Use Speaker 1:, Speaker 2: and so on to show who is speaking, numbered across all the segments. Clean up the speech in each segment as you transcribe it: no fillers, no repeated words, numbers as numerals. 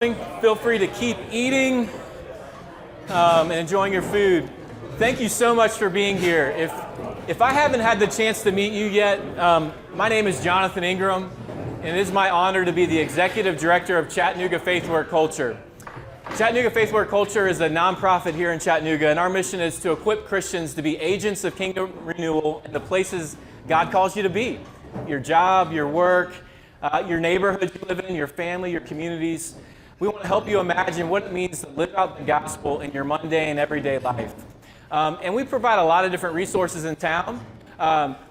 Speaker 1: Feel free to keep eating and enjoying your food. Thank you so much for being here. If I haven't had the chance to meet you yet, my name is Jonathan Ingram, and it is my honor to be the Executive Director of Chattanooga Faith Work Culture. Chattanooga Faith Work Culture is a nonprofit here in Chattanooga, and our mission is to equip Christians to be agents of kingdom renewal in the places God calls you to be. Your job, your work, your neighborhood you live in, your family, your communities. We want to help you imagine what it means to live out the gospel in your mundane, everyday life. And we provide a lot of different resources in town.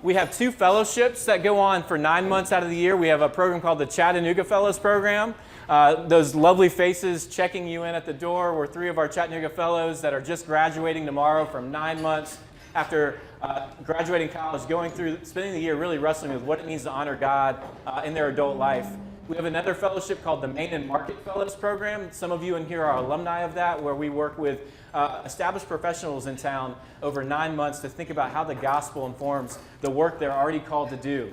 Speaker 1: We have 2 fellowships that go on for 9 months out of the year. We have a program called the Chattanooga Fellows Program. Those lovely faces checking you in at the door were 3 of our Chattanooga Fellows that are just graduating tomorrow from 9 months after graduating college, spending the year really wrestling with what it means to honor God in their adult life. We have another fellowship called the Main and Market Fellows Program. Some of you in here are alumni of that, where we work with established professionals in town over 9 months to think about how the gospel informs the work they're already called to do.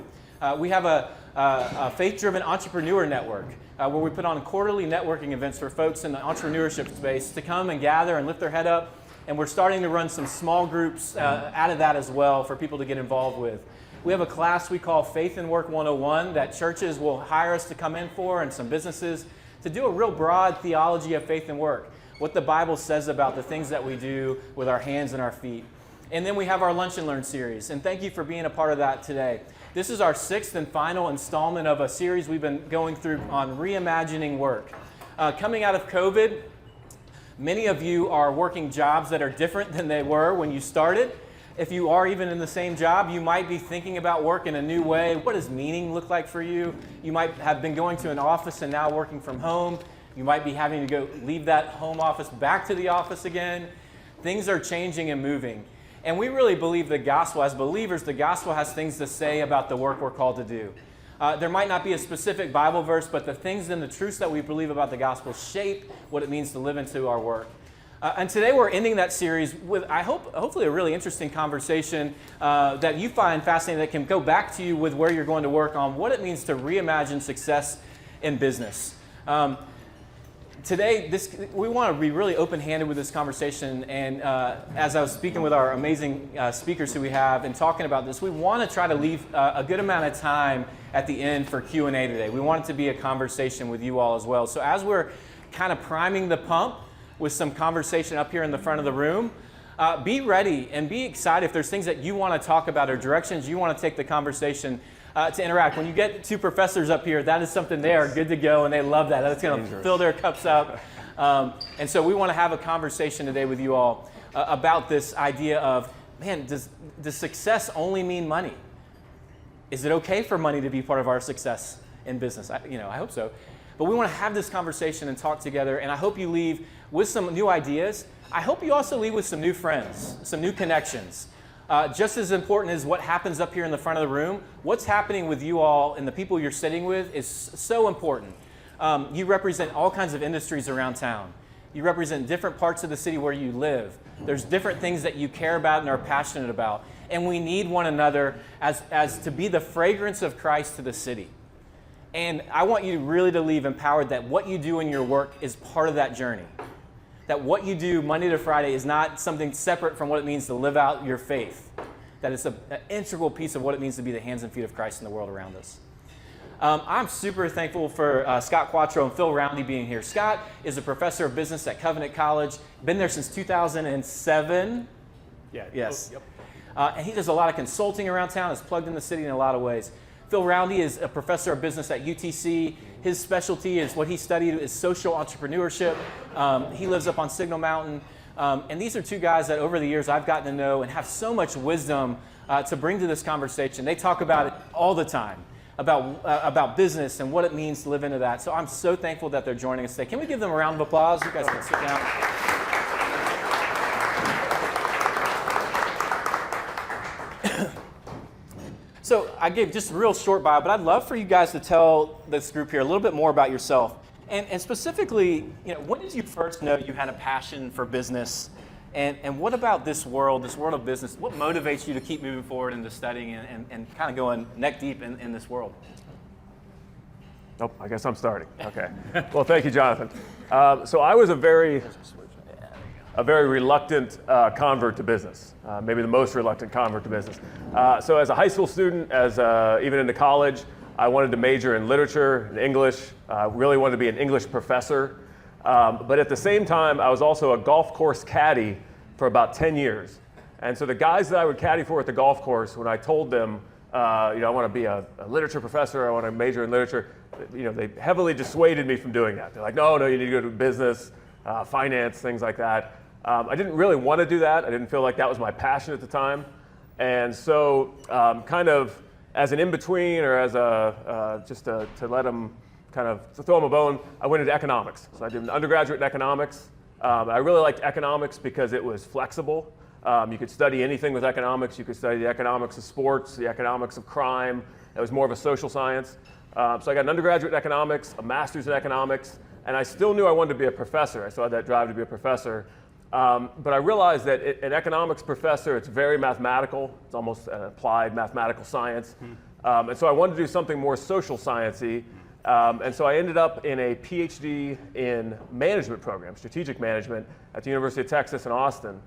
Speaker 1: We have a faith-driven entrepreneur network where we put on quarterly networking events for folks in the entrepreneurship space to come and gather and lift their head up. And we're starting to run some small groups out of that as well for people to get involved with. We have a class we call Faith and Work 101 that churches will hire us to come in for, and some businesses, to do a real broad theology of faith and work, what the Bible says about the things that we do with our hands and our feet. And then we have our Lunch and Learn series, and thank you for being a part of that today. This is our 6th and final installment of a series we've been going through on reimagining work. Coming out of COVID, many of you are working jobs that are different than they were when you started. If you are even in the same job, you might be thinking about work in a new way. What does meaning look like for you? You might have been going to an office and now working from home. You might be having to leave that home office back to the office again. Things are changing and moving. And we really believe the gospel, as believers, the gospel has things to say about the work we're called to do. There might not be a specific Bible verse, but the things and the truths that we believe about the gospel shape what it means to live into our work. And today we're ending that series with, hopefully a really interesting conversation that you find fascinating that can go back to you with where you're going to work on what it means to reimagine success in business. Today, we want to be really open-handed with this conversation, and as I was speaking with our amazing speakers who we have and talking about this, we want to try to leave a good amount of time at the end for Q&A today. We want it to be a conversation with you all as well. So as we're kind of priming the pump with some conversation up here in the front of the room, be ready and be excited if there's things that you want to talk about or directions you want to take the conversation to interact. When you get 2 professors up here, that is something they are good to go, and they love that. That's going to fill their cups up. And so we want to have a conversation today with you all about this idea of, man, does success only mean money? Is it okay for money to be part of our success in business? I hope so. But we want to have this conversation and talk together, and I hope you leave with some new ideas. I hope you also leave with some new friends, some new connections. Just as important as what happens up here in the front of the room, what's happening with you all and the people you're sitting with is so important. You represent all kinds of industries around town. You represent different parts of the city where you live. There's different things that you care about and are passionate about. And we need one another as to be the fragrance of Christ to the city. And I want you really to leave empowered that what you do in your work is part of that journey. That what you do Monday to Friday is not something separate from what it means to live out your faith. That it's an integral piece of what it means to be the hands and feet of Christ in the world around us. I'm super thankful for Scott Quatro and Phil Roundy being here. Scott is a professor of business at Covenant College. Been there since 2007.
Speaker 2: Yeah.
Speaker 1: Yes.
Speaker 2: Yep.
Speaker 1: And he does a lot of consulting around town. Is plugged in the city in a lot of ways. Phil Roundy is a professor of business at UTC. His specialty is what he studied is social entrepreneurship. He lives up on Signal Mountain. And these are 2 guys that over the years I've gotten to know and have so much wisdom to bring to this conversation. They talk about it all the time, about business and what it means to live into that. So I'm so thankful that they're joining us today. Can we give them a round of applause? You guys can sit down. So I gave just a real short bio, but I'd love for you guys to tell this group here a little bit more about yourself. And specifically, when did you first know you had a passion for business? And what about this world of business? What motivates you to keep moving forward into studying and kind of going neck deep in this world?
Speaker 2: Oh, I guess I'm starting. Okay. Well, thank you, Jonathan. So I was a very reluctant convert to business, maybe the most reluctant convert to business. So as a high school student, even into college, I wanted to major in literature and English, really wanted to be an English professor. But at the same time, I was also a golf course caddy for about 10 years. And so the guys that I would caddy for at the golf course, when I told them, I want to be a literature professor, I want to major in literature, they heavily dissuaded me from doing that. They're like, no, you need to go to business, finance, things like that. I didn't really want to do that. I didn't feel like that was my passion at the time. And so kind of as an in-between or as to let them to throw them a bone, I went into economics. So I did an undergraduate in economics. I really liked economics because it was flexible. You could study anything with economics. You could study the economics of sports, the economics of crime. It was more of a social science. So I got an undergraduate in economics, a master's in economics, and I still knew I wanted to be a professor. I still had that drive to be a professor. But I realized that an economics professor, it's very mathematical. It's almost an applied mathematical science. And so I wanted to do something more social sciencey. And so I ended up in a PhD in management program, strategic management, at the University of Texas in Austin.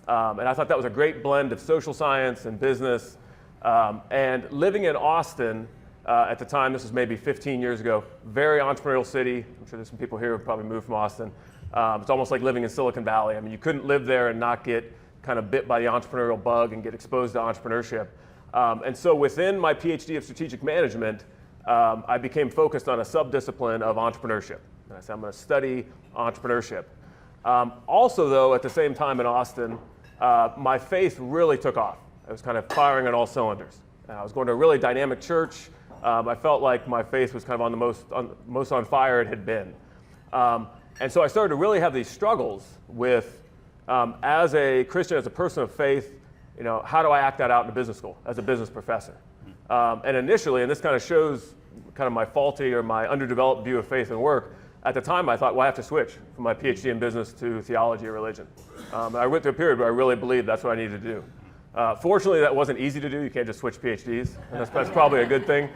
Speaker 2: And I thought that was a great blend of social science and business. And living in Austin at the time, this was maybe 15 years ago, very entrepreneurial city. I'm sure there's some people here who probably moved from Austin. It's almost like living in Silicon Valley. I mean, you couldn't live there and not get kind of bit by the entrepreneurial bug and get exposed to entrepreneurship. And so within my PhD of strategic management, I became focused on a subdiscipline of entrepreneurship. And I said, I'm going to study entrepreneurship. Also, though, at the same time in Austin, my faith really took off. I was kind of firing on all cylinders. I was going to a really dynamic church. I felt like my faith was kind of on the most on fire it had been. And so I started to really have these struggles with, as a Christian, as a person of faith, how do I act that out in a business school as a business professor? And initially, and this kind of shows kind of my faulty or my underdeveloped view of faith and work, at the time I thought, well, I have to switch from my PhD in business to theology or religion. And I went through a period where I really believed that's what I needed to do. Fortunately, that wasn't easy to do. You can't just switch PhDs. And that's probably a good thing.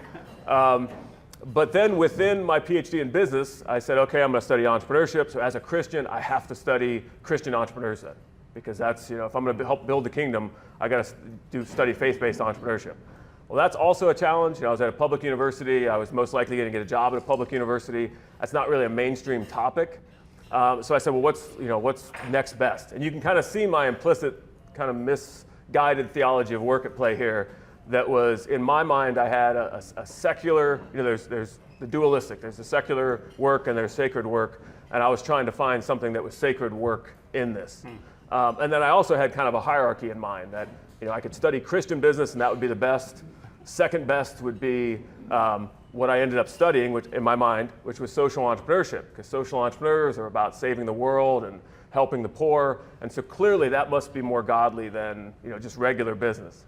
Speaker 2: But then within my PhD in business, I said, okay, I'm going to study entrepreneurship. So as a Christian, I have to study Christian entrepreneurship. Because that's, if I'm going to help build the kingdom, I got to study faith-based entrepreneurship. Well, that's also a challenge. I was at a public university. I was most likely going to get a job at a public university. That's not really a mainstream topic. So I said, well, what's next best? And you can kind of see my implicit kind of misguided theology of work at play here. That was, in my mind, I had a secular, there's the dualistic. There's the secular work and there's sacred work. And I was trying to find something that was sacred work in this. And then I also had kind of a hierarchy in mind that, I could study Christian business and that would be the best. Second best would be what I ended up studying, which in my mind, which was social entrepreneurship, because social entrepreneurs are about saving the world and helping the poor. And so clearly that must be more godly than, just regular business.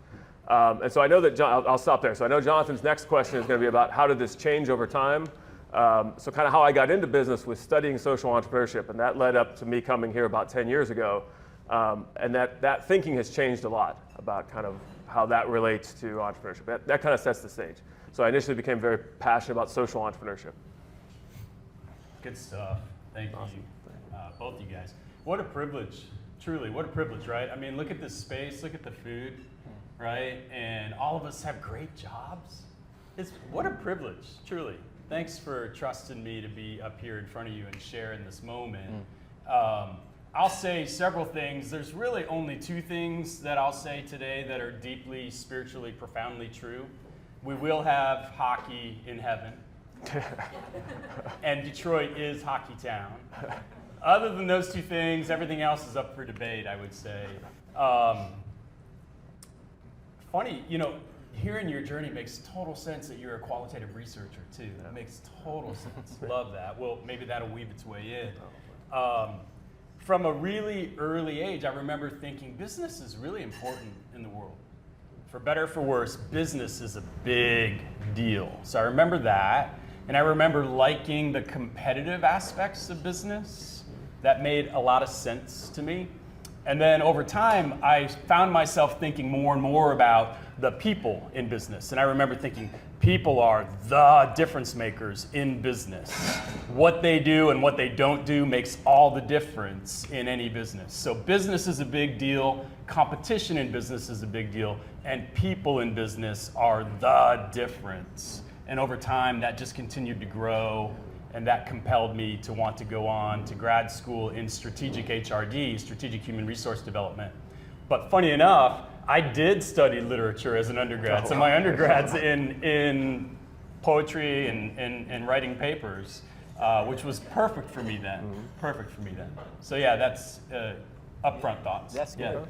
Speaker 2: And so I know that, I'll stop there. So I know Jonathan's next question is going to be about how did this change over time? So kind of how I got into business was studying social entrepreneurship, and that led up to me coming here about 10 years ago. And that thinking has changed a lot about kind of how that relates to entrepreneurship. That kind of sets the stage. So I initially became very passionate about social entrepreneurship.
Speaker 3: Good stuff. Thank you, both you guys. What a privilege, truly, what a privilege, right? I mean, look at this space, look at the food, right? And all of us have great jobs. What a privilege, truly. Thanks for trusting me to be up here in front of you and share in this moment. I'll say several things. There's really only two things that I'll say today that are deeply, spiritually, profoundly true. We will have hockey in heaven. And Detroit is hockey town. Other than those two things, everything else is up for debate, I would say. Funny, hearing your journey makes total sense that you're a qualitative researcher too. That makes total sense. Love that. Well, maybe that'll weave its way in. From a really early age, I remember thinking business is really important in the world. For better or for worse, business is a big deal. So I remember that, and I remember liking the competitive aspects of business. That made a lot of sense to me. And then over time, I found myself thinking more and more about the people in business. And I remember thinking, people are the difference makers in business. What they do and what they don't do makes all the difference in any business. So business is a big deal, competition in business is a big deal, and people in business are the difference. And over time, that just continued to grow, and that compelled me to want to go on to grad school in strategic HRD, strategic human resource development. But funny enough, I did study literature as an undergrad. So my undergrad's in poetry and writing papers, which was perfect for me then. Perfect for me then. So yeah, that's upfront thoughts.
Speaker 1: That's good.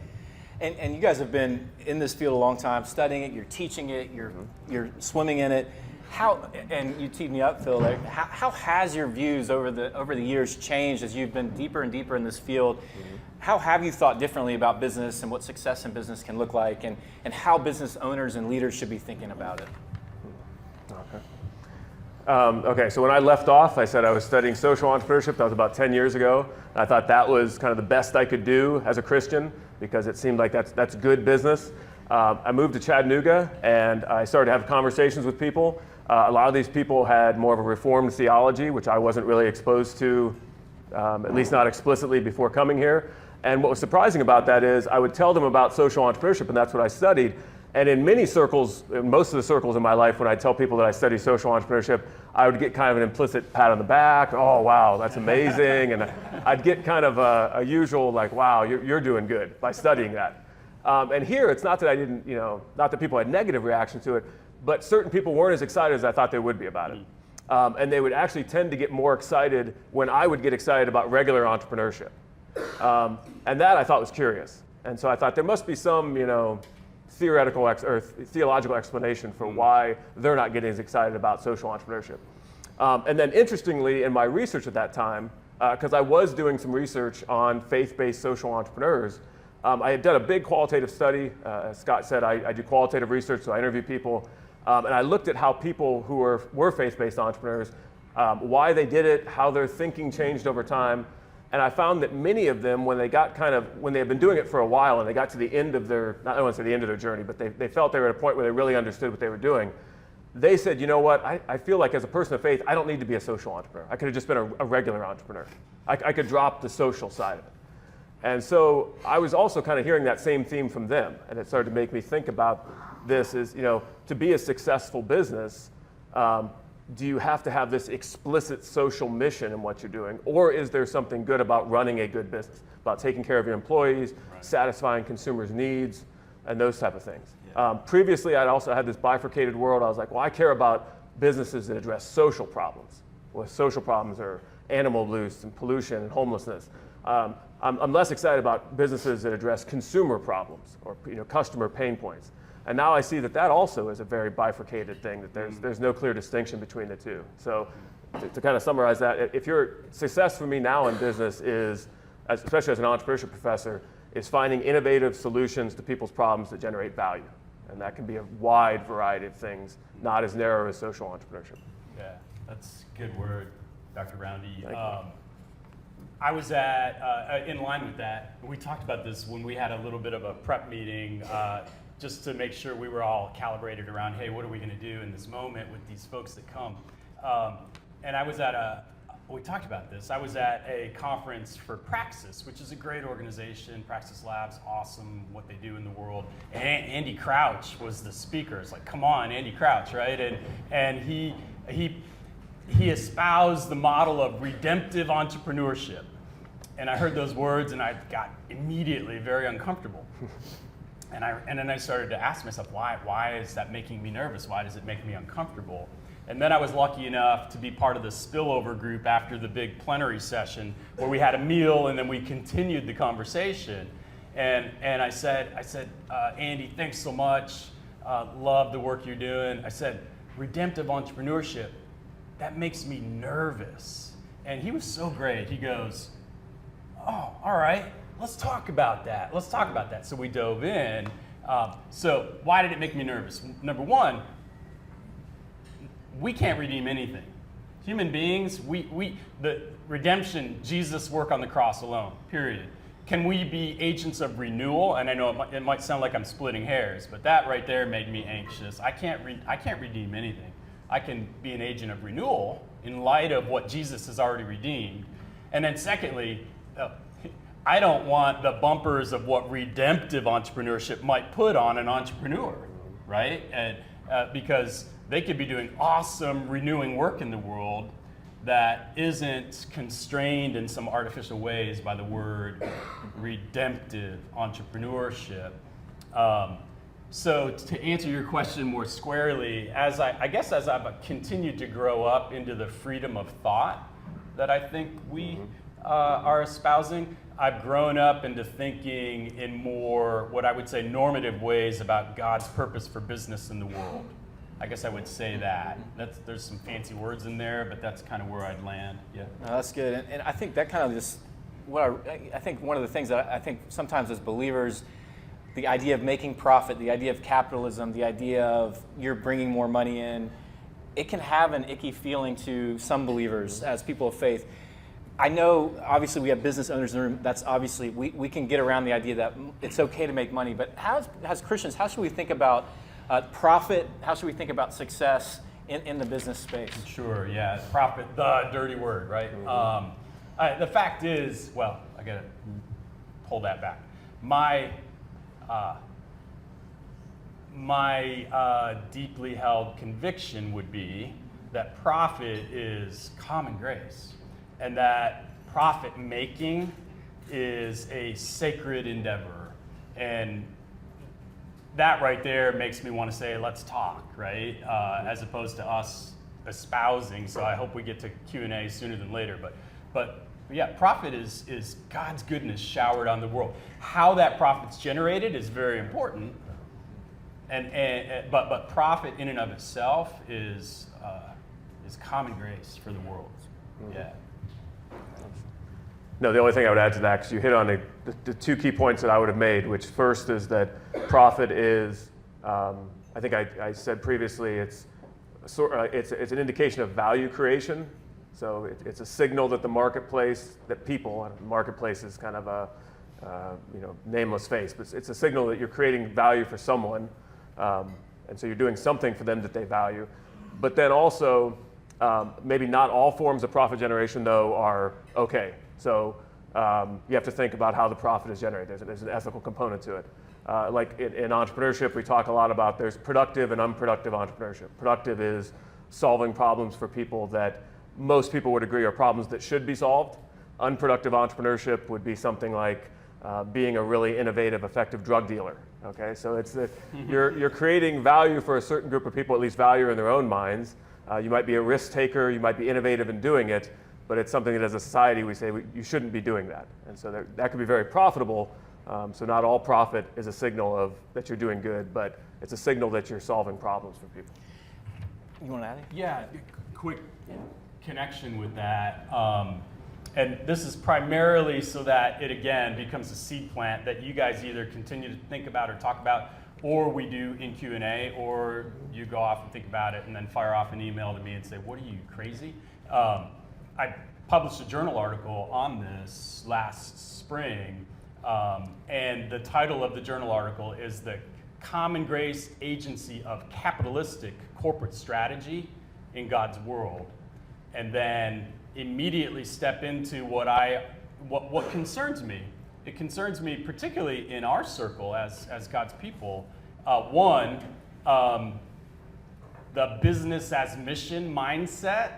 Speaker 3: Yeah.
Speaker 1: And you guys have been in this field a long time, studying it, you're teaching it, you're swimming in it. How, and you teed me up, Phil, like, how has your views over the years changed as you've been deeper and deeper in this field? How have you thought differently about business and what success in business can look like, and how business owners and leaders should be thinking about it?
Speaker 2: Okay, so when I left off, I said I was studying social entrepreneurship. That was about 10 years ago. I thought that was kind of the best I could do as a Christian because it seemed like that's good business. I moved to Chattanooga and I started to have conversations with people. A lot of these people had more of a reformed theology, which I wasn't really exposed to, at least not explicitly before coming here. And what was surprising about that is I would tell them about social entrepreneurship, and that's what I studied. And in many circles, in most of the circles in my life, when I tell people that I study social entrepreneurship, I would get kind of an implicit pat on the back. Oh, wow, that's amazing. And I'd get kind of a usual like, wow, you're doing good by studying that. And here, it's not that I didn't, not that people had negative reactions to it, but certain people weren't as excited as I thought they would be about it. And they would actually tend to get more excited when I would get excited about regular entrepreneurship. And that I thought was curious. And so I thought there must be some, theoretical or theological explanation for why they're not getting as excited about social entrepreneurship. And then interestingly, in my research at that time, because I was doing some research on faith-based social entrepreneurs, I had done a big qualitative study. As Scott said, I do qualitative research, so I interview people. And I looked at how people who were faith-based entrepreneurs, why they did it, how their thinking changed over time. And I found that many of them, when they had been doing it for a while and they got to the end of I don't want to say the end of their journey, but they felt they were at a point where they really understood what they were doing, they said, you know what, I feel like as a person of faith, I don't need to be a social entrepreneur. I could have just been a regular entrepreneur. I could drop the social side of it. And so I was also kind of hearing that same theme from them. And it started to make me think about this is, to be a successful business, do you have to have this explicit social mission in what you're doing? Or is there something good about running a good business, about taking care of your employees, satisfying consumers' needs, and those type of things? Yeah. Previously, I'd also had this bifurcated world. I was like, well, I care about businesses that address social problems. Well, social problems are animal abuse and pollution and homelessness. I'm less excited about businesses that address consumer problems or customer pain points. And now I see that also is a very bifurcated thing, that there's no clear distinction between the two. So to kind of summarize that, if your success for me now in business is, especially as an entrepreneurship professor, is finding innovative solutions to people's problems that generate value. And that can be a wide variety of things, not as narrow as social entrepreneurship.
Speaker 3: Yeah, that's a good word, Dr. Roundy.
Speaker 2: Thank you.
Speaker 3: I was in line with that. We talked about this when we had a little bit of a prep meeting, just to make sure we were all calibrated around, hey, what are we going to do in this moment with these folks that come? And I was we talked about this. I was at a conference for Praxis, which is a great organization. Praxis Labs, awesome, what they do in the world. And Andy Crouch was the speaker. It's like, come on, Andy Crouch, right? And he espoused the model of redemptive entrepreneurship. And I heard those words and I got immediately very uncomfortable. And then I started to ask myself, why is that making me nervous? Why does it make me uncomfortable? And then I was lucky enough to be part of the spillover group after the big plenary session where we had a meal and then we continued the conversation. And I said, Andy, thanks so much. Love the work you're doing. I said, redemptive entrepreneurship, that makes me nervous. And he was so great. He goes, oh, all right. Let's talk about that. So we dove in. So why did it make me nervous? Number one, we can't redeem anything. Human beings, the redemption, Jesus' work on the cross alone, period. can we be agents of renewal? And I know it might sound like I'm splitting hairs, but that right there made me anxious. I can't redeem anything. I can be an agent of renewal in light of what Jesus has already redeemed. And then secondly, I don't want the bumpers of what redemptive entrepreneurship might put on an entrepreneur, right? And because they could be doing awesome renewing work in the world that isn't constrained in some artificial ways by the word redemptive entrepreneurship. So to answer your question more squarely, as I've continued to grow up into the freedom of thought that I think we are espousing, I've grown up into thinking in more what I would say normative ways about God's purpose for business in the world. I guess I would say that. There's some fancy words in there, but that's kind of where I'd land. Yeah.
Speaker 1: No, that's good. And I think that kind of just, I think one of the things that I think sometimes as believers, the idea of making profit, the idea of capitalism, the idea of you're bringing more money in, it can have an icky feeling to some believers as people of faith. I know, obviously, we have business owners in the room. That's obviously, we can get around the idea that it's okay to make money. But as Christians, how should we think about profit? How should we think about success in the business space?
Speaker 3: Sure, yeah. Profit, the dirty word, right? The fact is, well, I got to pull that back. My deeply held conviction would be that profit is common grace, and that profit making is a sacred endeavor. And that right there makes me want to say, let's talk, right? As opposed to us espousing. So I hope we get to Q&A sooner than later. But yeah, profit is God's goodness showered on the world. How that profit's generated is very important. But profit in and of itself is common grace for the world. Yeah.
Speaker 2: No, the only thing I would add to that, because you hit on the two key points that I would have made, which first is that profit is, I think I said previously, it's an indication of value creation. So it's a signal that the marketplace, marketplace is kind of a nameless face, but it's a signal that you're creating value for someone, and so you're doing something for them that they value. But then also, maybe not all forms of profit generation though are okay. So you have to think about how the profit is generated. There's an ethical component to it. Like in entrepreneurship, we talk a lot about there's productive and unproductive entrepreneurship. Productive is solving problems for people that most people would agree are problems that should be solved. Unproductive entrepreneurship would be something like being a really innovative, effective drug dealer. Okay, so it's that you're creating value for a certain group of people, at least value in their own minds. You might be a risk taker, you might be innovative in doing it, but it's something that as a society we say you shouldn't be doing that. And so that could be very profitable. So not all profit is a signal of that you're doing good, but it's a signal that you're solving problems for people.
Speaker 1: You want to add it?
Speaker 3: Yeah, quick connection with that. And this is primarily so that it, again, becomes a seed plant that you guys either continue to think about or talk about, or we do in Q&A, or you go off and think about it and then fire off an email to me and say, what are you, crazy? I published a journal article on this last spring, and the title of the journal article is The Common Grace Agency of Capitalistic Corporate Strategy in God's World. And then immediately step into what concerns me. It concerns me particularly in our circle as God's people. One, the business as mission mindset,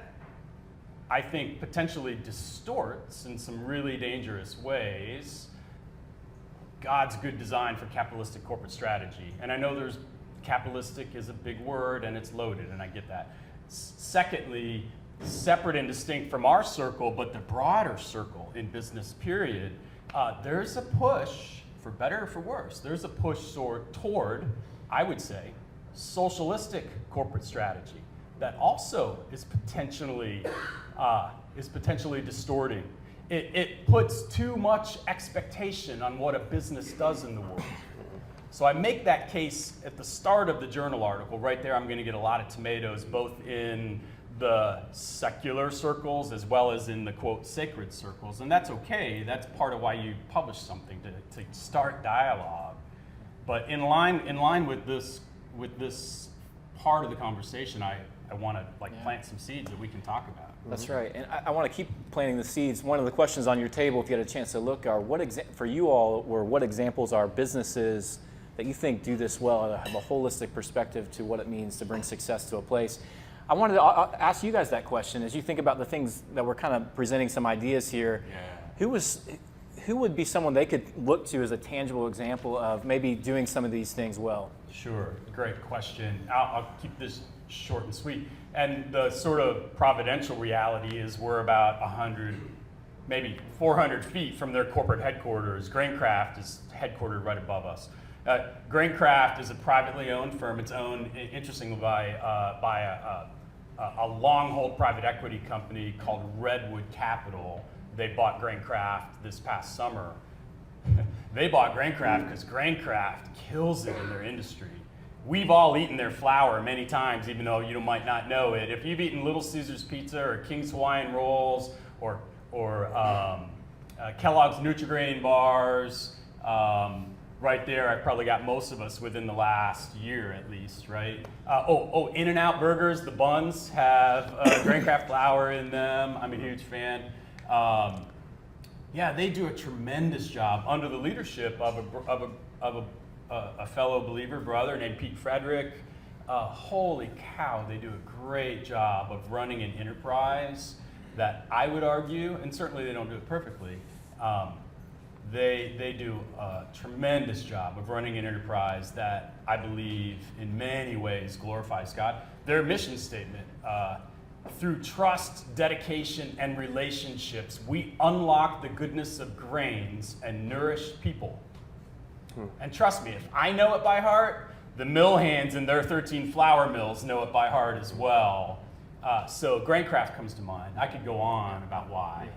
Speaker 3: I think potentially distorts in some really dangerous ways God's good design for capitalistic corporate strategy. And I know capitalistic is a big word and it's loaded, and I get that. Secondly, separate and distinct from our circle, but the broader circle in business period, there's a push, for better or for worse, there's a push toward, I would say, socialistic corporate strategy that also is potentially distorting. It puts too much expectation on what a business does in the world. So I make that case at the start of the journal article. Right there, I'm going to get a lot of tomatoes, both in the secular circles as well as in the quote sacred circles, and that's okay. That's part of why you publish something, to start dialogue. But in line with this part of the conversation, I want to plant some seeds that we can talk about.
Speaker 1: That's right, and I want to keep planting the seeds. One of the questions on your table, if you had a chance to look, are for you all, were what examples are businesses that you think do this well and have a holistic perspective to what it means to bring success to a place. I wanted to ask you guys that question as you think about the things that we're kind of presenting some ideas here.
Speaker 3: Yeah.
Speaker 1: Who would be someone they could look to as a tangible example of maybe doing some of these things well?
Speaker 3: Sure, great question. I'll keep this short and sweet. And the sort of providential reality is we're about 100, maybe 400 feet from their corporate headquarters. Graincraft is headquartered right above us. Graincraft is a privately owned firm. It's owned, interestingly, by a long-hold private equity company called Redwood Capital. They bought Graincraft this past summer. They bought Graincraft because Graincraft kills it in their industry. We've all eaten their flour many times, even though you might not know it. If you've eaten Little Caesars Pizza or King's Hawaiian Rolls or Kellogg's Nutri-Grain bars, right there, I probably got most of us within the last year at least, right? In-N-Out burgers, the buns have Graincraft flour in them. I'm a huge fan. Yeah, they do a tremendous job under the leadership of a fellow believer brother named Pete Frederick. Holy cow, they do a great job of running an enterprise that I would argue, and certainly they don't do it perfectly, they do a tremendous job of running an enterprise that I believe in many ways glorifies God. Their mission statement, through trust, dedication, and relationships, we unlock the goodness of grains and nourish people. And trust me, if I know it by heart, the mill hands in their 13 flour mills know it by heart as well. So Graincraft comes to mind. I could go on about why.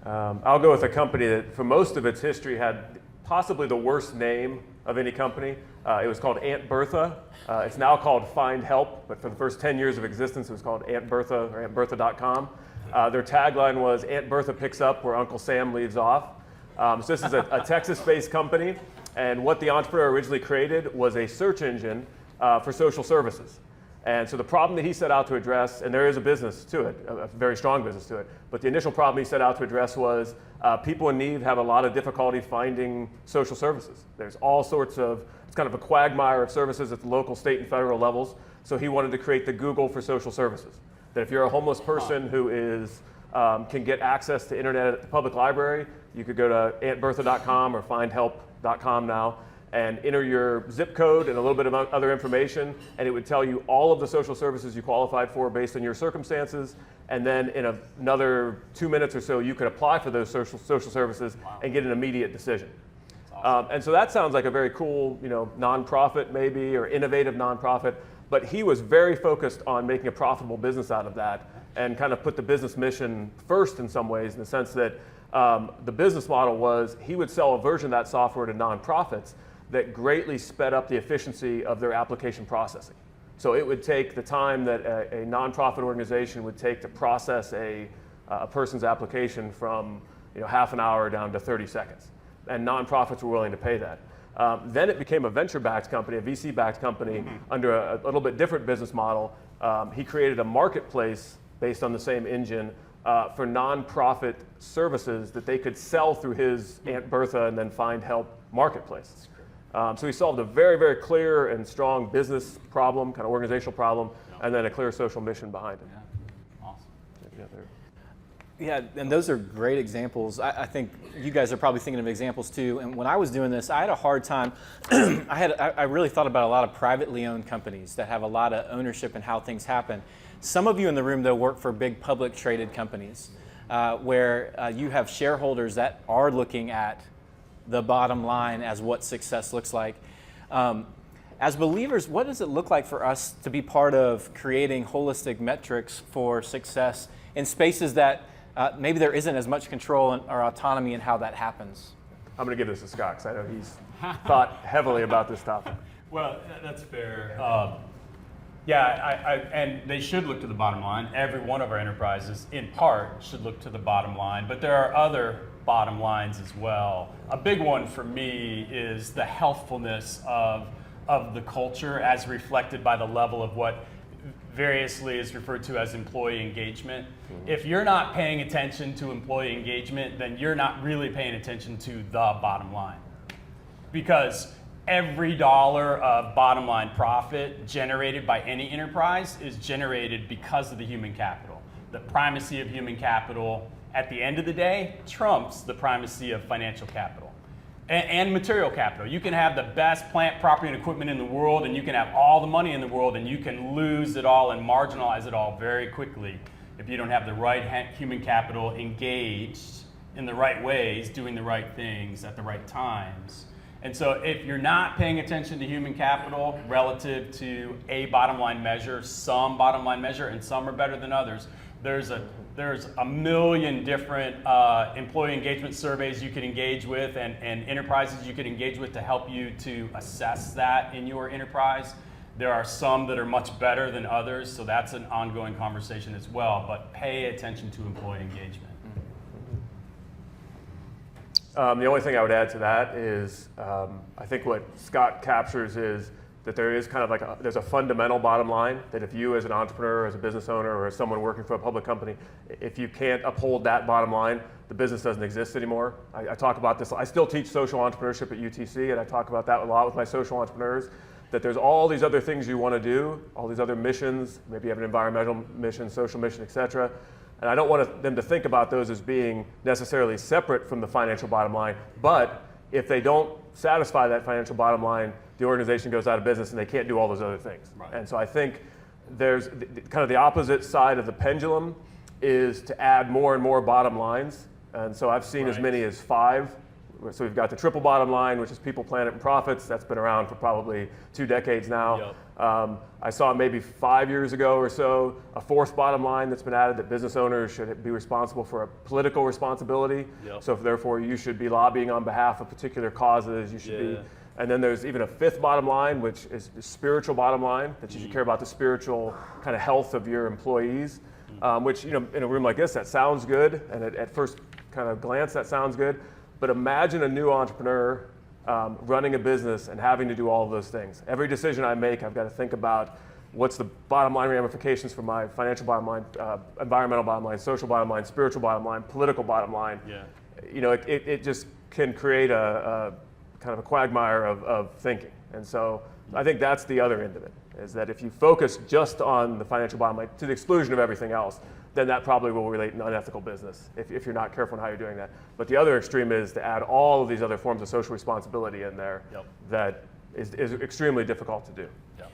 Speaker 2: I'll go with a company that for most of its history had possibly the worst name of any company. It was called Aunt Bertha. It's now called Find Help, but for the first 10 years of existence, it was called Aunt Bertha or AuntBertha.com. Their tagline was, Aunt Bertha picks up where Uncle Sam leaves off. So this is a Texas-based company, and what the entrepreneur originally created was a search engine for social services. And so the problem that he set out to address, and there is a business to it, a very strong business to it, but the initial problem he set out to address was people in need have a lot of difficulty finding social services. There's all sorts of, it's kind of a quagmire of services at the local, state, and federal levels. So he wanted to create the Google for social services. That if you're a homeless person who is can get access to internet at the public library, you could go to AuntBertha.com or FindHelp.com now and enter your zip code and a little bit of other information, and it would tell you all of the social services you qualified for based on your circumstances. And then in another 2 minutes or so, you could apply for those social services and get an immediate decision. Awesome. And so that sounds like a very cool, nonprofit maybe, or innovative nonprofit. But he was very focused on making a profitable business out of that, and kind of put the business mission first in some ways, in the sense that the business model was he would sell a version of that software to nonprofits that greatly sped up the efficiency of their application processing. So it would take the time that a nonprofit organization would take to process a person's application from half an hour down to 30 seconds. And nonprofits were willing to pay that. Then it became a venture-backed company, a VC-backed company, under a little bit different business model. He created a marketplace based on the same engine for nonprofit services that they could sell through his Aunt Bertha and then Find Help marketplace. So he solved a very, very clear and strong business problem, kind of organizational problem, and then a clear social mission behind it.
Speaker 3: Yeah. Awesome.
Speaker 1: Yeah, and those are great examples. I think you guys are probably thinking of examples too. And when I was doing this, I had a hard time. I really thought about a lot of privately owned companies that have a lot of ownership in how things happen. Some of you in the room, though, work for big public traded companies where you have shareholders that are looking at the bottom line as what success looks like. As believers, what does it look like for us to be part of creating holistic metrics for success in spaces that maybe there isn't as much control or autonomy in how that happens?
Speaker 2: I'm going to give this to Scott, because I know he's thought heavily about this topic.
Speaker 3: Well, that's fair. Yeah, and they should look to the bottom line. Every one of our enterprises, in part, should look to the bottom line, but there are other bottom lines as well. A big one for me is the healthfulness of the culture as reflected by the level of what variously is referred to as employee engagement. If you're not paying attention to employee engagement, then you're not really paying attention to the bottom line. Because every dollar of bottom line profit generated by any enterprise is generated because of the human capital. The primacy of human capital at the end of the day trumps the primacy of financial capital and material capital. You can have the best plant, property, and equipment in the world, and you can have all the money in the world, and you can lose it all and marginalize it all very quickly if you don't have the right human capital engaged in the right ways, doing the right things at the right times. And so if you're not paying attention to human capital relative to a bottom line measure, some bottom line measure, and some are better than others, there's a million different employee engagement surveys you can engage with and enterprises you can engage with to help you to assess that in your enterprise. There are some that are much better than others, so that's an ongoing conversation as well, but pay attention to employee engagement.
Speaker 2: The only thing I would add to that is I think what Scott captures is that there is kind of like there's a fundamental bottom line that if you as an entrepreneur, as a business owner, or as someone working for a public company, if you can't uphold that bottom line, the business doesn't exist anymore. I talk about this. I still teach social entrepreneurship at UTC, and I talk about that a lot with my social entrepreneurs, that there's all these other things you want to do, all these other missions, maybe you have an environmental mission, social mission, et cetera. And I don't want them to think about those as being necessarily separate from the financial bottom line, but if they don't satisfy that financial bottom line, the organization goes out of business and they can't do all those other things. Right. And so I think there's kind of the opposite side of the pendulum is to add more and more bottom lines. And so I've seen as many as 5. So we've got the triple bottom line, which is people, planet, and profits. That's been around for probably 2 decades now. Yep. I saw maybe 5 years ago or so a 4th bottom line that's been added, that business owners should be responsible for a political responsibility. Yep. So therefore you should be lobbying on behalf of particular causes. You should be. And then there's even a 5th bottom line, which is the spiritual bottom line, that you should care about the spiritual kind of health of your employees, which, you know, in a room like this, that sounds good. And at first kind of glance, that sounds good. But imagine a new entrepreneur running a business and having to do all of those things. Every decision I make, I've got to think about what's the bottom line ramifications for my financial bottom line, environmental bottom line, social bottom line, spiritual bottom line, political bottom line. Yeah. You know, it just can create a kind of a quagmire of thinking. And so I think that's the other end of it, is that if you focus just on the financial bottom line to the exclusion of everything else, then that probably will relate to unethical business if you're not careful in how you're doing that. But the other extreme is to add all of these other forms of social responsibility in there. Yep. That is extremely difficult to do. Yep.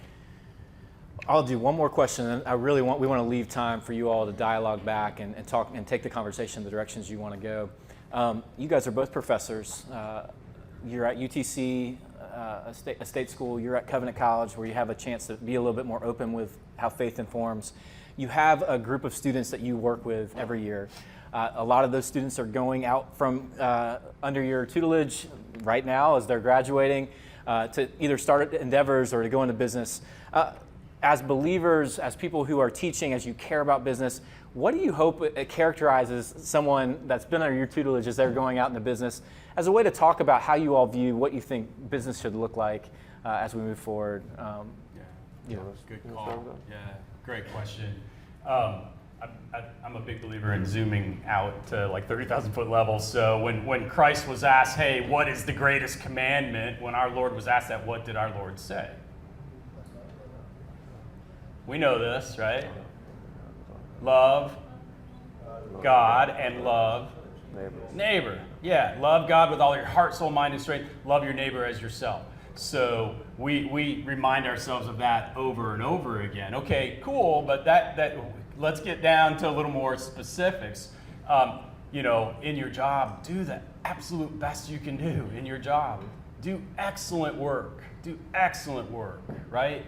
Speaker 1: I'll do one more question, and we want to leave time for you all to dialogue back and talk and take the conversation in the directions you want to go. You guys are both professors. You're at UTC, a state school. You're at Covenant College, where you have a chance to be a little bit more open with how faith informs. You have a group of students that you work with every year. A lot of those students are going out from under your tutelage right now as they're graduating to either start endeavors or to go into business. As believers, as people who are teaching, as you care about business, what do you hope it characterizes someone that's been under your tutelage as they're going out into business, as a way to talk about how you all view what you think business should look like as we move forward?
Speaker 3: Good call. Yeah, great question. I'm a big believer in zooming out to like 30,000 foot levels. So when Christ was asked, hey, what is the greatest commandment? When our Lord was asked that, what did our Lord say? We know this, right? Love God and love neighbor. Yeah, love God with all your heart, soul, mind, and strength. Love your neighbor as yourself. So we remind ourselves of that over and over again. Okay, cool, but that let's get down to a little more specifics. You know, in your job, do the absolute best you can do in your job. Do excellent work. Do excellent work, right?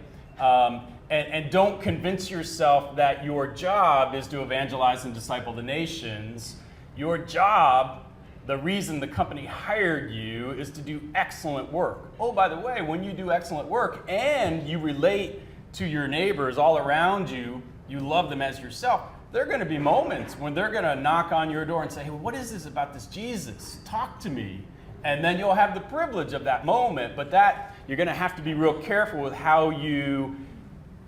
Speaker 3: And don't convince yourself that your job is to evangelize and disciple the nations. Your job, the reason the company hired you, is to do excellent work. Oh, by the way, when you do excellent work and you relate to your neighbors all around you, you love them as yourself. There are going to be moments when they're going to knock on your door and say, hey, what is this about this Jesus? Talk to me. And then you'll have the privilege of that moment, but that you're going to have to be real careful with how you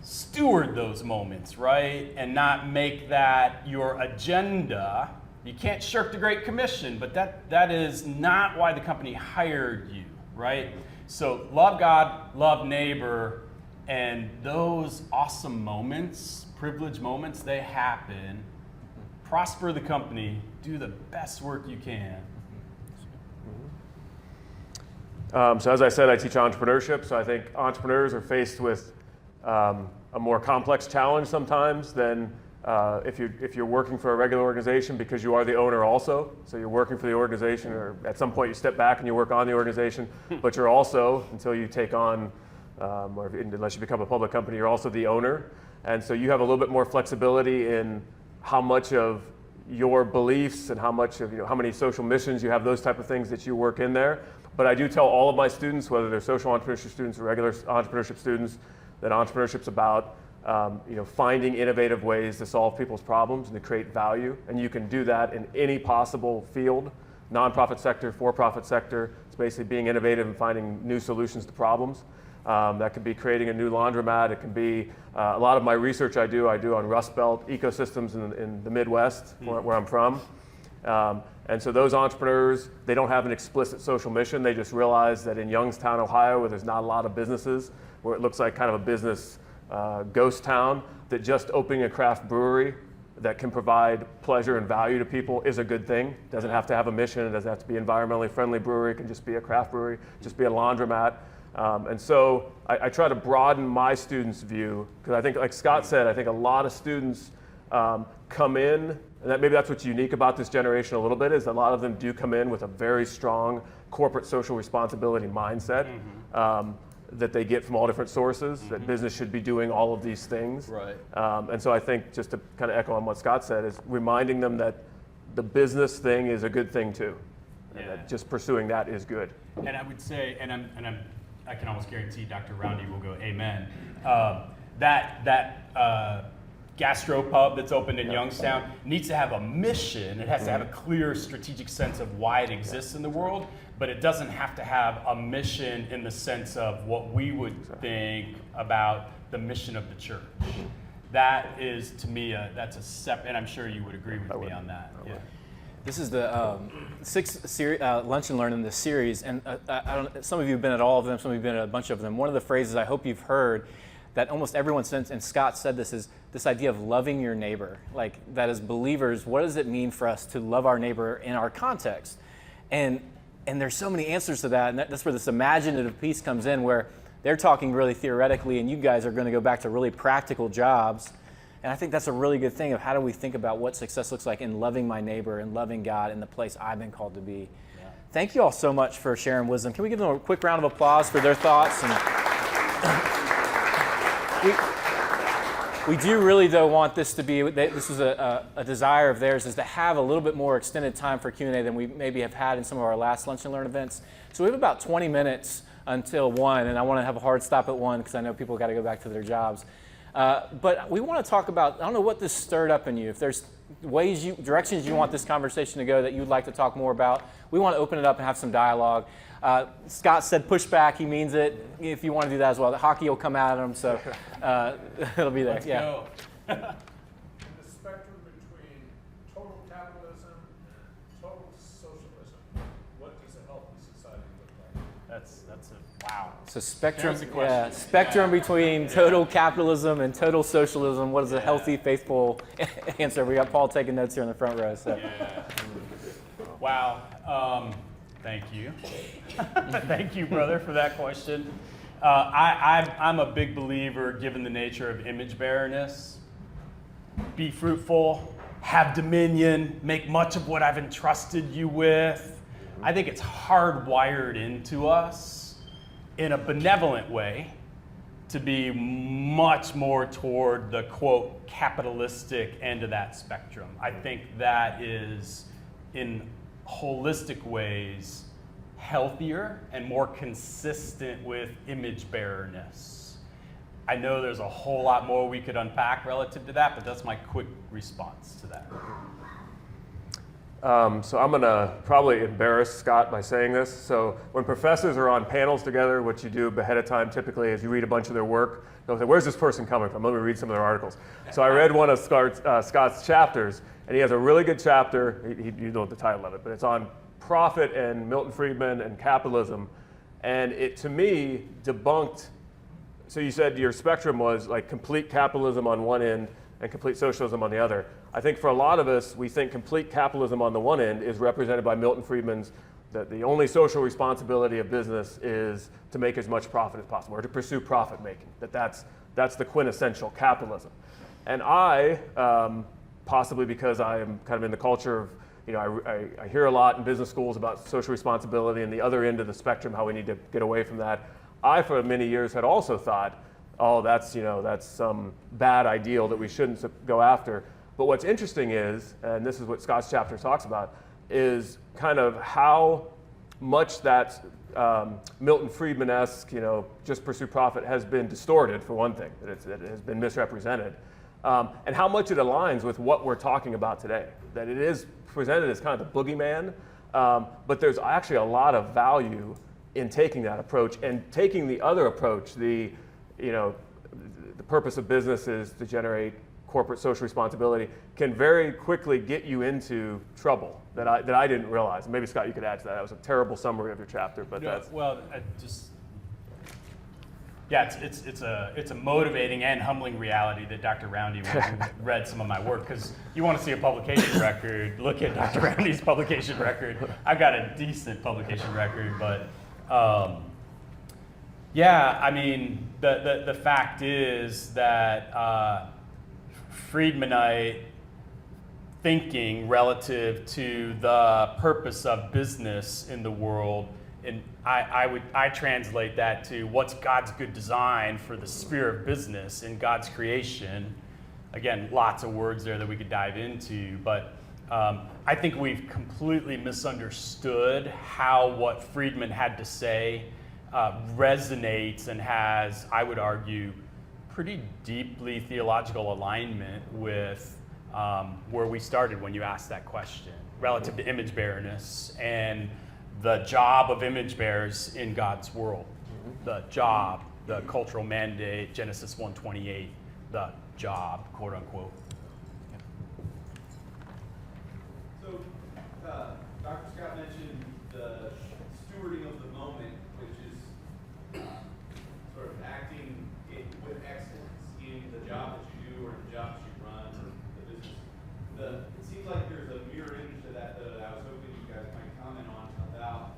Speaker 3: steward those moments, right? And not make that your agenda. You can't shirk the Great Commission, but that is not why the company hired you, right? So love God, love neighbor, and those awesome moments, privileged moments, they happen. Prosper the company, do the best work you can.
Speaker 2: So as I said, I teach entrepreneurship, so I think entrepreneurs are faced with a more complex challenge sometimes than if you're working for a regular organization, because you are the owner also. So you're working for the organization, or at some point you step back and you work on the organization, but you're also, until you take on, or unless you become a public company, you're also the owner. And so you have a little bit more flexibility in how much of your beliefs and how much of, how many social missions you have, those type of things that you work in there. But I do tell all of my students, whether they're social entrepreneurship students or regular entrepreneurship students, that entrepreneurship's about finding innovative ways to solve people's problems and to create value. And you can do that in any possible field, nonprofit sector, for-profit sector. It's basically being innovative and finding new solutions to problems. That could be creating a new laundromat. It can be a lot of my research I do on Rust Belt ecosystems in the Midwest, where I'm from. And so those entrepreneurs, they don't have an explicit social mission. They just realize that in Youngstown, Ohio, where there's not a lot of businesses, where it looks like kind of a business ghost town, that just opening a craft brewery that can provide pleasure and value to people is a good thing. It doesn't have to have a mission. It doesn't have to be environmentally friendly brewery. It can just be a craft brewery, just be a laundromat. And so I try to broaden my students' view, because I think, like Scott said, I think a lot of students come in, and maybe that's what's unique about this generation a little bit, is a lot of them do come in with a very strong corporate social responsibility mindset that they get from all different sources, that business should be doing all of these things.
Speaker 3: Right.
Speaker 2: And so I think, just to kind of echo on what Scott said, is reminding them that the business thing is a good thing too. And that just pursuing that is good.
Speaker 3: And I would say, I can almost guarantee Dr. Roundy will go amen. That gastropub that's opened in Youngstown needs to have a mission. It has to have a clear strategic sense of why it exists in the world, but it doesn't have to have a mission in the sense of what we would think about the mission of the church. That is, to me, that's a step, and I'm sure you would agree with me on that. Yeah.
Speaker 1: This is the sixth lunch and learn in this series, and some of you have been at all of them, some of you have been at a bunch of them. One of the phrases I hope you've heard that almost everyone says, and Scott said this, is this idea of loving your neighbor. Like, that as believers, what does it mean for us to love our neighbor in our context? And there's so many answers to that, and that's where this imaginative piece comes in, where they're talking really theoretically, and you guys are going to go back to really practical jobs. And I think that's a really good thing of how do we think about what success looks like in loving my neighbor and loving God in the place I've been called to be. Yeah. Thank you all so much for sharing wisdom. Can we give them a quick round of applause for their thoughts? And we do really, though, want this to be, this is a desire of theirs, is to have a little bit more extended time for Q&A than we maybe have had in some of our last Lunch and Learn events. So we have about 20 minutes until 1, and I want to have a hard stop at 1 because I know people got to go back to their jobs. But we want to talk about, I don't know what this stirred up in you. If there's directions you want this conversation to go that you'd like to talk more about, we want to open it up and have some dialogue. Scott said push back, he means it. If you want to do that as well, the hockey will come at him, so it'll be there.
Speaker 3: Let's
Speaker 1: go.
Speaker 4: In the spectrum between total capitalism and total socialism, what does a healthy society look like?
Speaker 3: That's a wow.
Speaker 1: So spectrum between total capitalism and total socialism. What is a healthy, faithful answer? We got Paul taking notes here in the front row. So.
Speaker 3: Yeah. Wow. Thank you. Thank you, brother, for that question. I'm a big believer, given the nature of image bearerness. Be fruitful, have dominion, make much of what I've entrusted you with. I think it's hardwired into us in a benevolent way to be much more toward the, quote, capitalistic end of that spectrum. I think that is, in holistic ways, healthier and more consistent with image bearerness. I know there's a whole lot more we could unpack relative to that, but that's my quick response to that.
Speaker 2: So I'm going to probably embarrass Scott by saying this. So when professors are on panels together, what you do ahead of time typically is you read a bunch of their work. They'll say, where's this person coming from? Let me read some of their articles. So I read one of Scott's chapters, and he has a really good chapter. You know the title of it, but it's on profit and Milton Friedman and capitalism. And it, to me, debunked. So you said your spectrum was like complete capitalism on one end and complete socialism on the other. I think for a lot of us, we think complete capitalism on the one end is represented by Milton Friedman's that the only social responsibility of business is to make as much profit as possible, or to pursue profit making. That's the quintessential capitalism. And I, possibly because I am kind of in the culture of, I hear a lot in business schools about social responsibility and the other end of the spectrum, how we need to get away from that. I, for many years, had also thought, oh, that's some bad ideal that we shouldn't go after. But what's interesting is, and this is what Scott's chapter talks about, is kind of how much that Milton Friedman-esque, just pursue profit has been distorted, for one thing, that it has been misrepresented, and how much it aligns with what we're talking about today, that it is presented as kind of the boogeyman, but there's actually a lot of value in taking that approach and taking the other approach, the purpose of business is to generate corporate social responsibility, can very quickly get you into trouble that I didn't realize. Maybe Scott, you could add to that. That was a terrible summary of your chapter, but that's it's a motivating and humbling reality that Dr. Roundy read some of my work, because you want to see a publication record, look at Dr. Roundy's publication record. I've got a decent publication record, but the fact is that Friedmanite thinking relative to the purpose of business in the world, and I translate that to what's God's good design for the sphere of business in God's creation. Again, lots of words there that we could dive into, but I think we've completely misunderstood how what Friedman had to say resonates and has, I would argue, pretty deeply theological alignment with where we started when you asked that question, relative to image bearerness and the job of image bearers in God's world. The job, the cultural mandate, Genesis 1:28, the job, quote unquote.
Speaker 5: So, Dr. Scott mentioned the stewarding of the moment, which is sort of acting with excellence in the job that you do or the job that you run or the business. It seems like there's a mirror image to that that I was hoping you guys might comment on about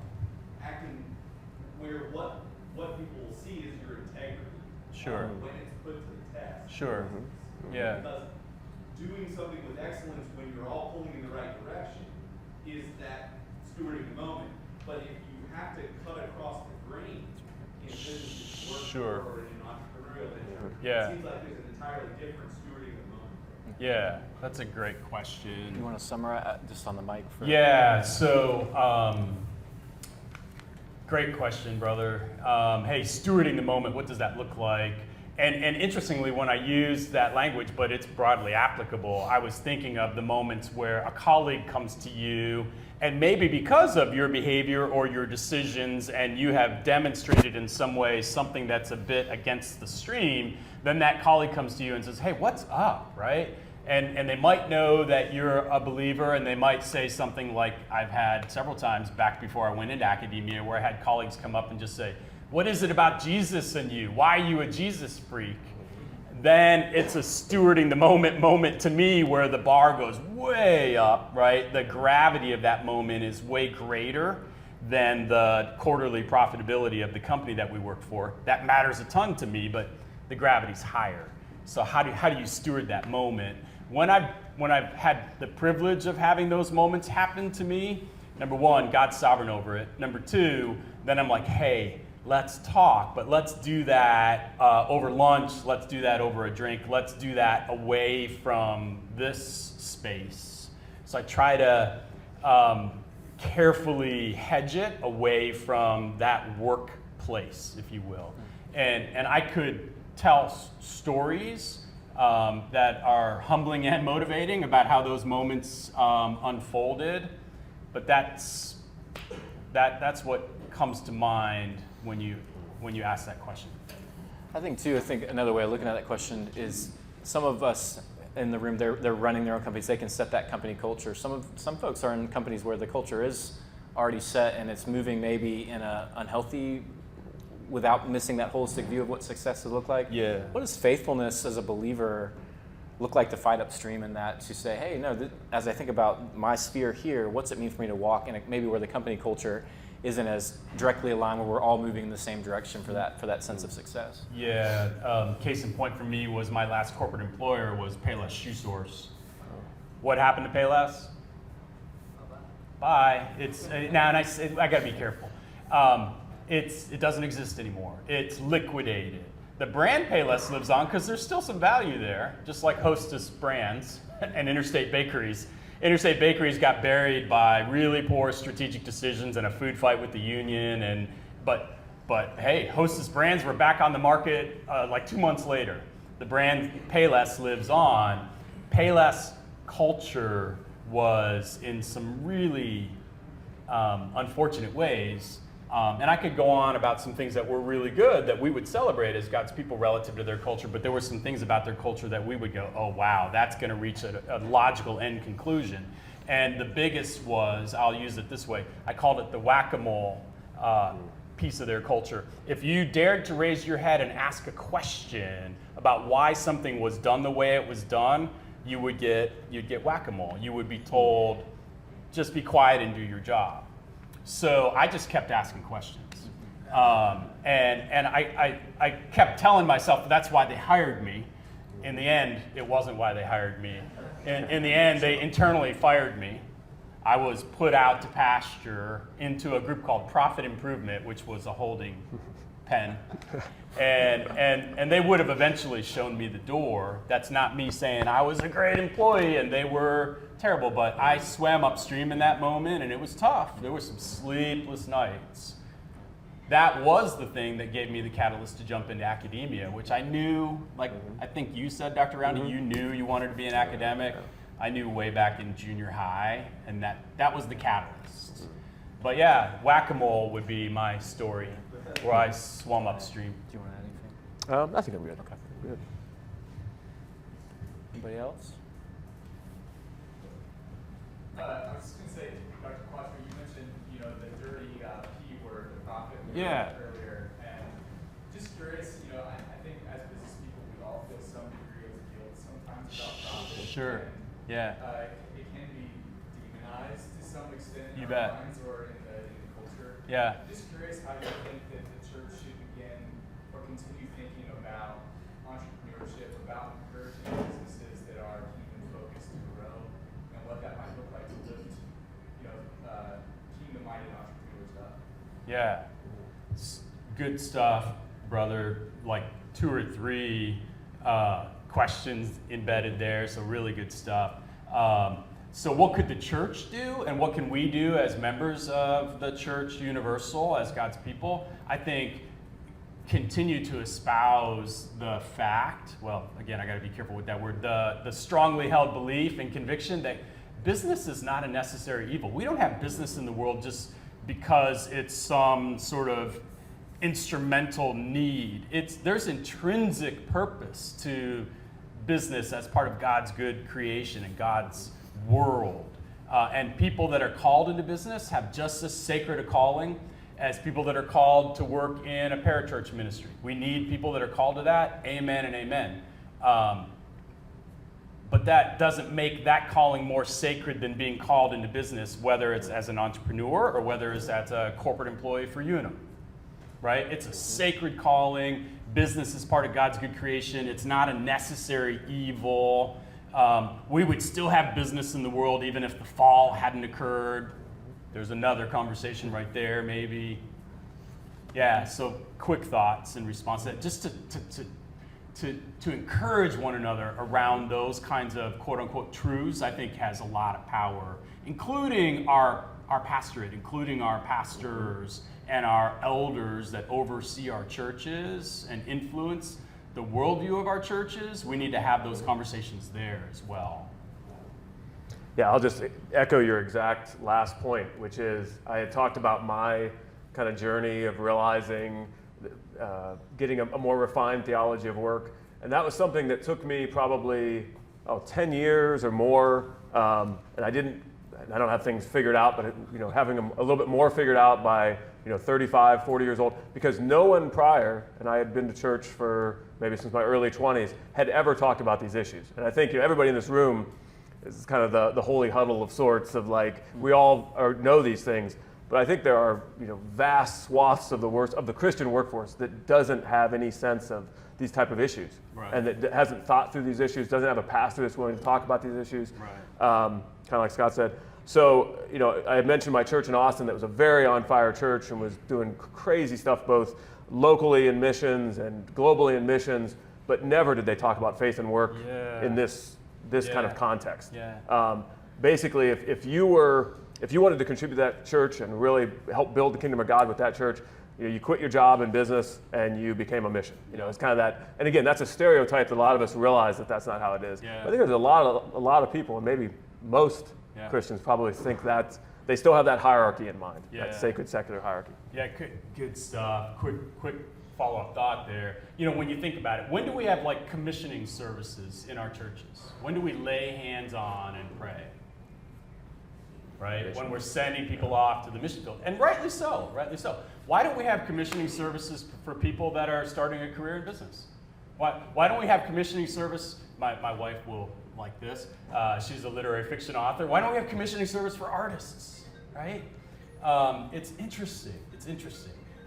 Speaker 5: acting where what people will see is your integrity.
Speaker 3: Sure.
Speaker 5: When it's put to the test.
Speaker 3: Sure. Yeah.
Speaker 5: Because doing something with excellence when you're all pulling in the right direction is that stewarding the moment. But if you have to cut across the grain in business work
Speaker 3: Sure.
Speaker 5: or in an entrepreneurial venture,
Speaker 3: Yeah.
Speaker 5: it seems like there's an entirely different stewarding of the moment.
Speaker 3: Yeah, that's a great question.
Speaker 6: You want to summarize just on the mic?
Speaker 3: Yeah, so great question, brother. Hey, stewarding the moment, what does that look like? And interestingly, when I use that language, but it's broadly applicable, I was thinking of the moments where a colleague comes to you, and maybe because of your behavior or your decisions, and you have demonstrated in some way something that's a bit against the stream, then that colleague comes to you and says, hey, what's up, right? And they might know that you're a believer, and they might say something like I've had several times back before I went into academia, where I had colleagues come up and just say, what is it about Jesus and you? Why are you a Jesus freak? Then it's a stewarding the moment to me, where the bar goes way up, right? The gravity of that moment is way greater than the quarterly profitability of the company that we work for. That matters a ton to me, but the gravity's higher. So how do you steward that moment? When I've had the privilege of having those moments happen to me, number one, God's sovereign over it. Number two, then I'm like, hey, let's talk, but let's do that over lunch. Let's do that over a drink. Let's do that away from this space. So I try to carefully hedge it away from that workplace, if you will. And I could tell stories that are humbling and motivating about how those moments unfolded. But that's what comes to mind when you ask that question.
Speaker 6: I think another way of looking at that question is some of us in the room, they're running their own companies. They can set that company culture. Some folks are in companies where the culture is already set and it's moving maybe in an unhealthy, without missing that holistic view of what success would look like.
Speaker 3: Yeah.
Speaker 6: What does faithfulness as a believer look like to fight upstream in that, to say, hey, no, as I think about my sphere here, what's it mean for me to walk in maybe where the company culture isn't as directly aligned, where we're all moving in the same direction for that sense of success?
Speaker 3: Yeah, case in point for me was my last corporate employer was Payless Shoe Stores. What happened to Payless? Bye. It's now, and I got to be careful. It doesn't exist anymore. It's liquidated. The brand Payless lives on because there's still some value there, just like Hostess Brands and Interstate Bakeries. Interstate Bakeries got buried by really poor strategic decisions and a food fight with the union. But hey, Hostess Brands were back on the market like 2 months later. The brand Payless lives on. Payless culture was in some really unfortunate ways. And I could go on about some things that were really good that we would celebrate as God's people relative to their culture, but there were some things about their culture that we would go, oh wow, that's going to reach a logical end conclusion. And the biggest was, I'll use it this way, I called it the whack-a-mole piece of their culture. If you dared to raise your head and ask a question about why something was done the way it was done, you'd get whack-a-mole. You would be told, just be quiet and do your job. So I just kept asking questions. And I kept telling myself that's why they hired me. In the end, it wasn't why they hired me. In the end, they internally fired me. I was put out to pasture into a group called Profit Improvement, which was a holding pen. And they would have eventually shown me the door. That's not me saying I was a great employee and they were terrible, but I swam upstream in that moment and it was tough. There were some sleepless nights. That was the thing that gave me the catalyst to jump into academia, which I knew, like I think you said, Dr. Roundy, you knew you wanted to be an academic. I knew way back in junior high, and that was the catalyst. But yeah, whack-a-mole would be my story, where I swum upstream.
Speaker 6: Do you want to add anything?
Speaker 2: I think I'm good.
Speaker 6: Okay.
Speaker 2: Good.
Speaker 6: Anybody else?
Speaker 7: I was just going to say, Dr. Quatro, you mentioned, the dirty P word, the profit
Speaker 3: Yeah.
Speaker 7: earlier, and just curious, I think as business people, we all feel some degree of guilt sometimes about profit.
Speaker 3: Sure.
Speaker 7: And,
Speaker 3: Yeah.
Speaker 7: it can be demonized to some extent in
Speaker 3: You
Speaker 7: our
Speaker 3: bet.
Speaker 7: minds or in the culture.
Speaker 3: Yeah.
Speaker 7: I'm just curious how you think that the church should begin or continue thinking about entrepreneurship, about encouraging businesses that are kingdom-focused to grow, and what that might look like to lift, kingdom-minded entrepreneurs up.
Speaker 3: Yeah. Good stuff, brother. Like 2 or 3 questions embedded there, so really good stuff. So what could the church do, and what can we do as members of the church universal, as God's people? I think continue to espouse the fact, well, again, I got to be careful with that word, the strongly held belief and conviction that business is not a necessary evil. We don't have business in the world just because it's some sort of instrumental need. There's intrinsic purpose to business as part of God's good creation and God's world. And people that are called into business have just as sacred a calling as people that are called to work in a parachurch ministry. We need people that are called to that. Amen and amen. But that doesn't make that calling more sacred than being called into business, whether it's as an entrepreneur or whether it's as a corporate employee for Unum. Right? It's a sacred calling. Business is part of God's good creation. It's not a necessary evil. We would still have business in the world even if the fall hadn't occurred. There's another conversation right there, maybe. Yeah, so quick thoughts in response to that. Just to encourage one another around those kinds of quote-unquote truths, I think has a lot of power, including our pastorate, including our pastors and our elders that oversee our churches and influence the worldview of our churches, we need to have those conversations there as well.
Speaker 2: Yeah, I'll just echo your exact last point, which is I had talked about my kind of journey of realizing, getting a more refined theology of work. And that was something that took me probably 10 years or more. And I don't have things figured out, but having them a little bit more figured out by 35, 40 years old, because no one prior, and I had been to church for maybe since my early 20s, had ever talked about these issues. And I think everybody in this room is kind of the holy huddle of sorts of like, we all know these things, but I think there are vast swaths of the Christian workforce that doesn't have any sense of these type of issues,
Speaker 3: right.
Speaker 2: and that hasn't thought through these issues, doesn't have a pastor that's willing to talk about these issues,
Speaker 3: Right.
Speaker 2: Kind of like Scott said. So, I had mentioned my church in Austin that was a very on fire church and was doing crazy stuff both locally in missions and globally in missions, but never did they talk about faith and work in this kind of context.
Speaker 3: Yeah.
Speaker 2: Basically, if you wanted to contribute to that church and really help build the kingdom of God with that church, you quit your job in business and you became a mission. It's kind of that. And again, that's a stereotype that a lot of us realize that that's not how it is.
Speaker 3: Yeah.
Speaker 2: I think there's a lot of people, and maybe most Christians probably think that they still have that hierarchy in mind, that sacred secular hierarchy.
Speaker 3: Yeah, good stuff. Quick follow-up thought there. When you think about it, when do we have like commissioning services in our churches? When do we lay hands on and pray? Right? When we're sending people off to the mission field. And rightly so. Why don't we have commissioning services for people that are starting a career in business? Why don't we have commissioning service? My wife will like this. She's a literary fiction author. Why don't we have commissioning service for artists? Right? It's interesting.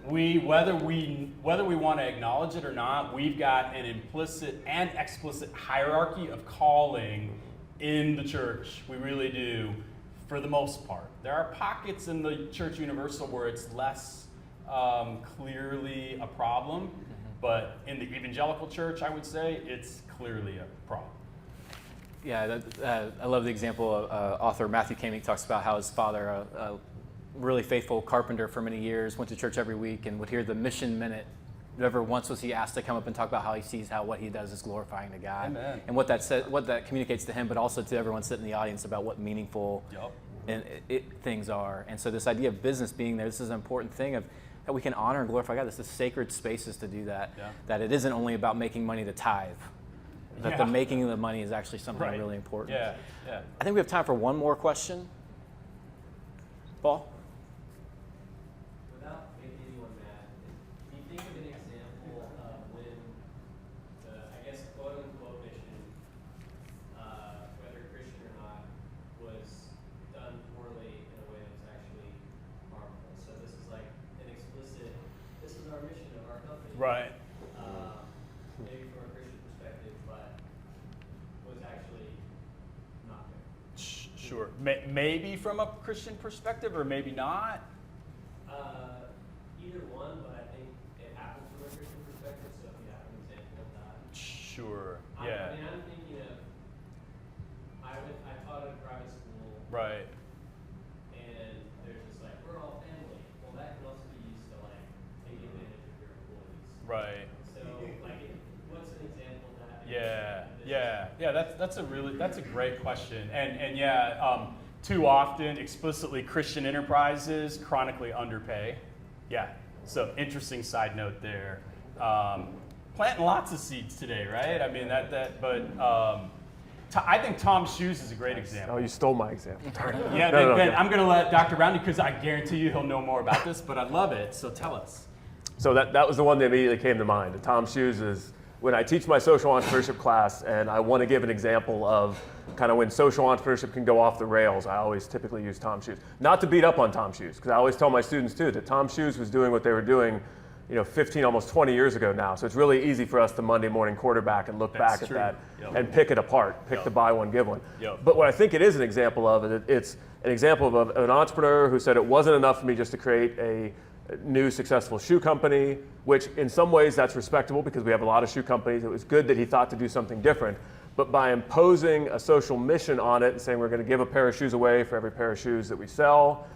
Speaker 3: Whether we want to acknowledge it or not, we've got an implicit and explicit hierarchy of calling in the church. We really do, for the most part. There are pockets in the church universal where it's less clearly a problem, but in the evangelical church, I would say it's clearly a problem.
Speaker 6: Yeah, I love the example. Author Matthew Koenig talks about how his father, a really faithful carpenter for many years, went to church every week and would hear the mission minute. Never once was he asked to come up and talk about how he sees how what he does is glorifying to God.
Speaker 3: Amen.
Speaker 6: And what that communicates to him, but also to everyone sitting in the audience about what meaningful things are. And so this idea of business being there, this is an important thing that we can honor and glorify God. This is sacred spaces to do that.
Speaker 3: Yeah.
Speaker 6: That it isn't only about making money to tithe. That the making of the money is actually something really important.
Speaker 3: Yeah.
Speaker 6: I think we have time for one more question. Paul?
Speaker 8: Without making anyone mad, can you think of an example of when the, I guess, quote-unquote mission, whether Christian or not, was done poorly in a way that was actually harmful? So this is like an explicit, this is our mission of our company.
Speaker 3: Right.
Speaker 8: Maybe from a Christian perspective, but was actually not good.
Speaker 3: Sure. Maybe from a Christian perspective, or maybe not.
Speaker 8: Either one, but I think it happens from a Christian perspective. So if you have an example of that.
Speaker 3: Sure.
Speaker 8: I
Speaker 3: Yeah.
Speaker 8: mean, I'm thinking of. I taught at a private school.
Speaker 3: Right.
Speaker 8: And there's this like, we're all family. Well, that can also be used to like take advantage of your employees.
Speaker 3: Right.
Speaker 8: So like, what's an example of that?
Speaker 3: That's a great question, and too often explicitly Christian enterprises chronically underpay. Yeah. So interesting side note there. Planting lots of seeds today, right? I mean I think Tom's Shoes is a great example.
Speaker 2: Oh, you stole my example.
Speaker 3: Yeah, then I'm going to let Dr. Roundy, because I guarantee you he'll know more about this, but I love it, so tell us.
Speaker 2: So that was the one that immediately came to mind. And Tom Shoes is when I teach my social entrepreneurship class and I want to give an example of kind of when social entrepreneurship can go off the rails, I always typically use Tom Shoes. Not to beat up on Tom Shoes, because I always tell my students too that Tom Shoes was doing what they were doing 15, almost 20 years ago now. So it's really easy for us to Monday morning quarterback and look back at that and pick it apart, pick the buy one, give one. But what I think it is an example of, it's an example of an entrepreneur who said it wasn't enough for me just to create a new successful shoe company, which in some ways that's respectable because we have a lot of shoe companies. It was good that he thought to do something different. But by imposing a social mission on it and saying we're going to give a pair of shoes away for every pair of shoes that we sell,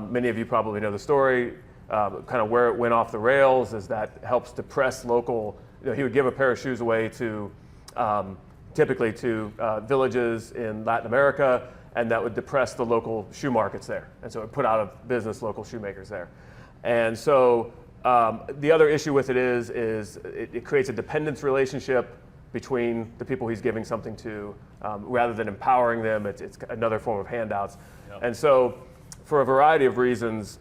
Speaker 2: many of you probably know the story, kind of where it went off the rails is that helps depress local he would give a pair of shoes away to typically to villages in Latin America, and that would depress the local shoe markets there. And so it put out of business local shoemakers there. And so the other issue with it is it creates a dependence relationship between the people he's giving something to. Rather than empowering them, it's another form of handouts. Yep. And so for a variety of reasons,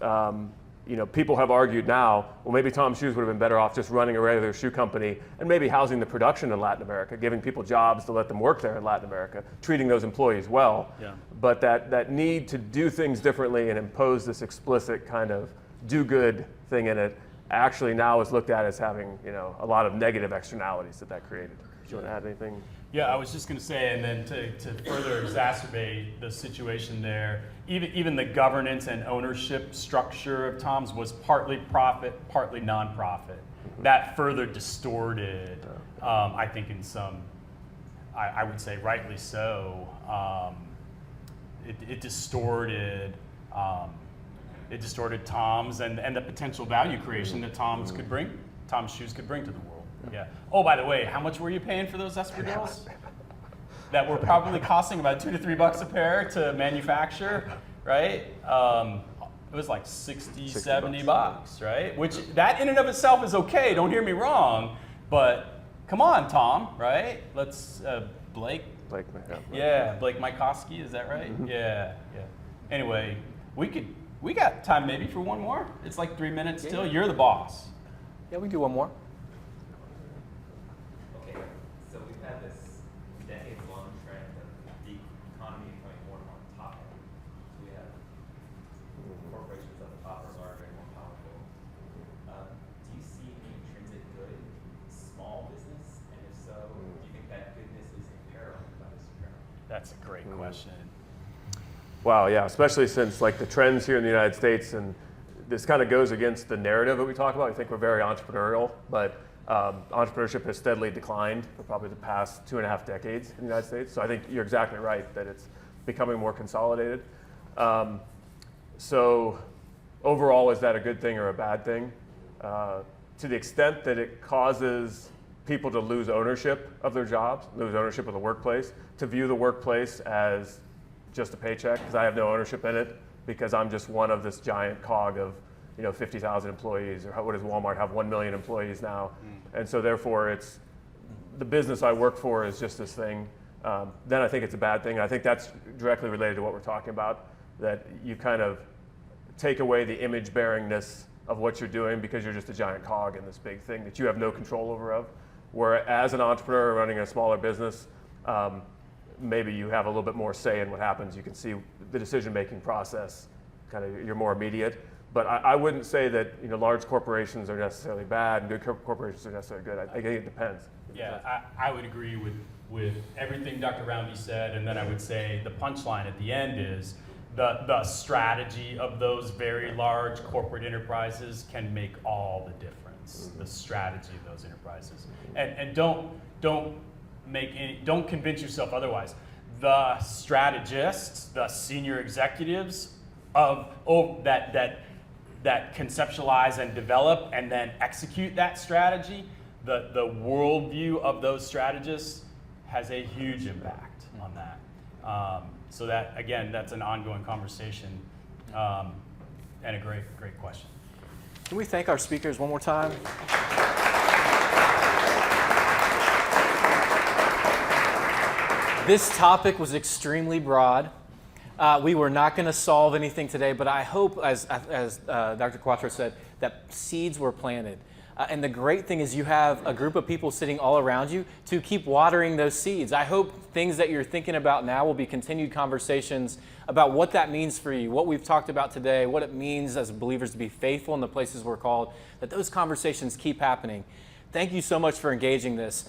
Speaker 2: people have argued now, well, maybe Tom's Shoes would have been better off just running a regular shoe company and maybe housing the production in Latin America, giving people jobs to let them work there in Latin America, treating those employees well. Yeah. But that need to do things differently and impose this explicit kind of do-good thing in it actually now is looked at as having a lot of negative externalities that created. Do you want to add anything?
Speaker 3: Yeah, I was just going to say, and then to further exacerbate the situation there, even the governance and ownership structure of Tom's was partly profit, partly nonprofit. That further distorted, I think in some, I would say rightly so, it distorted Tom's and the potential value creation that Tom's Shoes could bring to the world. Yeah. Oh, by the way, how much were you paying for those espadrilles? That were probably costing about $2 to $3 a pair to manufacture, right? It was like 60 $70, right? Which that in and of itself is okay. Don't hear me wrong, but come on, Tom, right? Let's Blake. Yeah, Blake Mykoski, is that right? Mm-hmm. Yeah. Anyway, we got time maybe for one more. It's like 3 minutes still. You're the boss.
Speaker 6: Yeah, we can do one more.
Speaker 9: So we've had this decades-long trend of the economy becoming more and more top heavy. So we have corporations at the top are larger and more powerful. Do you see any intrinsic good in small business? And if so, do you think that goodness is imperiled by this trend?
Speaker 3: That's a great question.
Speaker 2: Wow, yeah, especially since like the trends here in the United States, and this kind of goes against the narrative that we talk about. I think we're very entrepreneurial, but entrepreneurship has steadily declined for probably the past 2.5 decades in the United States. So I think you're exactly right that it's becoming more consolidated. So overall, is that a good thing or a bad thing? To the extent that it causes people to lose ownership of their jobs, lose ownership of the workplace, to view the workplace as just a paycheck because I have no ownership in it because I'm just one of this giant cog of 50,000 employees, or what does Walmart have 1 million employees now? And so therefore it's the business I work for is just this thing. Then I think it's a bad thing. I think that's directly related to what we're talking about, that you kind of take away the image bearingness of what you're doing because you're just a giant cog in this big thing that you have no control over of. Where as an entrepreneur running a smaller business, maybe you have a little bit more say in what happens. You can see the decision-making process, kind of you're more immediate. But I wouldn't say that large corporations are necessarily bad and good corporations are necessarily good. I think it depends.
Speaker 3: I would agree with everything Dr. Roundy said, and then I would say the punchline at the end is the strategy of those very large corporate enterprises can make all the difference. The strategy of those enterprises, and don't convince yourself otherwise. The strategists, the senior executives that conceptualize and develop and then execute that strategy, the worldview of those strategists has a huge impact on that. So that, again, that's an ongoing conversation and a great question.
Speaker 6: Can we thank our speakers one more time? This topic was extremely broad. We were not going to solve anything today, but I hope, as Dr. Quatro said, that seeds were planted. And the great thing is you have a group of people sitting all around you to keep watering those seeds. I hope things that you're thinking about now will be continued conversations about what that means for you, what we've talked about today, what it means as believers to be faithful in the places we're called, that those conversations keep happening. Thank you so much for engaging this.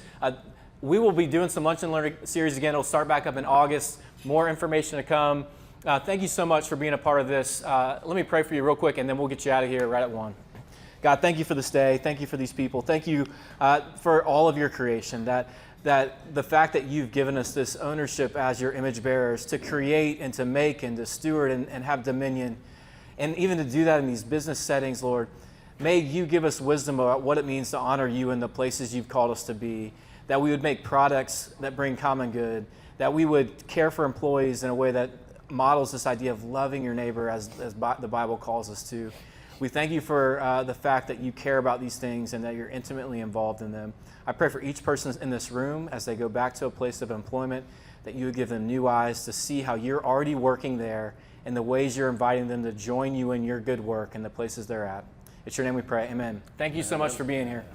Speaker 6: We will be doing some Lunch and Learn series again. It'll start back up in August. More information to come. Thank you so much for being a part of this. Let me pray for you real quick, and then we'll get you out of here right at 1. God, thank you for this day. Thank you for these people. Thank you for all of your creation, that the fact that you've given us this ownership as your image bearers to create and to make and to steward and have dominion, and even to do that in these business settings, Lord. May you give us wisdom about what it means to honor you in the places you've called us to be, that we would make products that bring common good, that we would care for employees in a way that models this idea of loving your neighbor as the Bible calls us to. We thank you for the fact that you care about these things and that you're intimately involved in them. I pray for each person in this room as they go back to a place of employment, that you would give them new eyes to see how you're already working there and the ways you're inviting them to join you in your good work in the places they're at. It's your name we pray. Amen. Thank you so much for being here.